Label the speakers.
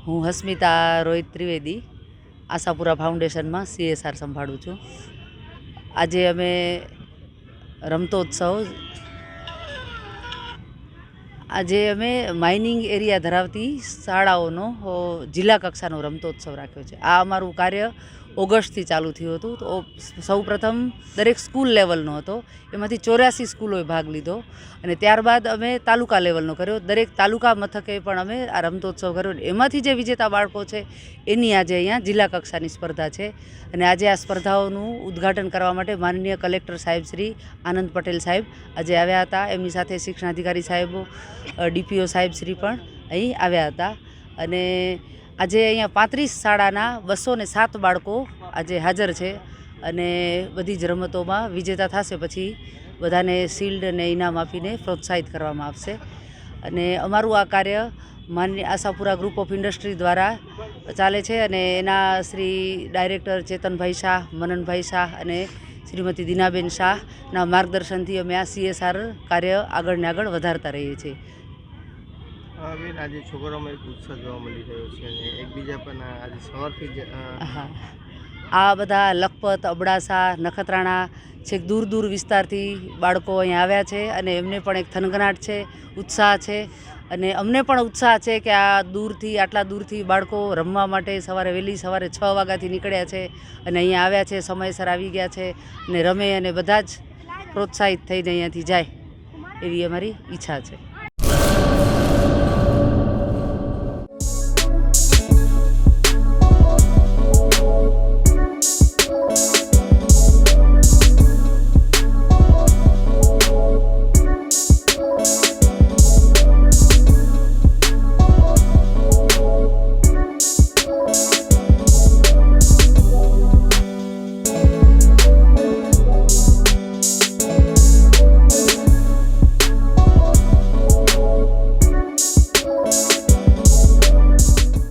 Speaker 1: હું હસ્મિતા રોહિત ત્રિવેદી આશાપુરા ફાઉન્ડેશનમાં CSR સંભાળું છું. આજે અમે માઇનિંગ એરિયા ધરાવતી શાળાઓનો જિલ્લા કક્ષાનો રમતોત્સવ રાખ્યો છે. આ અમારું કાર્ય ઓગસ્ટથી ચાલુ થયું હતું. તો સૌ પ્રથમ દરેક સ્કૂલ લેવલનો હતો, એમાંથી 84 સ્કૂલોએ ભાગ લીધો અને ત્યારબાદ અમે તાલુકા લેવલનો કર્યો. દરેક તાલુકા મથકે પણ અમે આ રમતોત્સવ કર્યો. એમાંથી જે વિજેતા બાળકો છે એની આજે અહીંયા જિલ્લા કક્ષાની સ્પર્ધા છે અને આજે આ સ્પર્ધાઓનું ઉદ્ઘાટન કરવા માટે માનનીય કલેક્ટર સાહેબ શ્રી આનંદ પટેલ સાહેબ આજે આવ્યા હતા. એમની સાથે શિક્ષણાધિકારી સાહેબો, DPO સાહેબ શ્રી પણ અહીં આવ્યા હતા અને આજે અહીંયા 35 શાળાના 207 બાળકો આજે હાજર છે અને બધી જ રમતોમાં વિજેતા થશે પછી બધાને શિલ્ડ અને ઇનામ આપીને પ્રોત્સાહિત કરવામાં આવશે. અને અમારું આ કાર્ય માનનીય આશાપુરા ગ્રુપ ઓફ ઇન્ડસ્ટ્રી દ્વારા ચાલે છે અને એના શ્રી ડાયરેક્ટર ચેતનભાઈ શાહ, મનનભાઈ શાહ અને શ્રીમતી દીનાબેન શાહના માર્ગદર્શનથી અમે આ CSR કાર્ય આગળ ને આગળ વધારતા રહીએ છીએ.
Speaker 2: બેન, આજે છોકરાઓમાં એક ઉત્સાહ જોવા મળી રહ્યો છે અને એકબીજા પણ આજે સવારથી જ
Speaker 1: આ બધા લખપત, અબડાસા, નખત્રાણા છેક દૂર દૂર વિસ્તારથી બાળકો અહીંયા આવ્યા છે અને એમને પણ એક થનગનાટ છે, ઉત્સાહ છે અને અમને પણ ઉત્સાહ છે કે આટલા દૂરથી બાળકો રમવા માટે વહેલી સવારે 6 વાગ્યાથી નીકળ્યા છે અને અહીંયા આવ્યા છે, સમયસર આવી ગયા છે અને રમે અને બધા જ પ્રોત્સાહિત થઈને અહીંયાથી જાય એવી અમારી ઈચ્છા છે.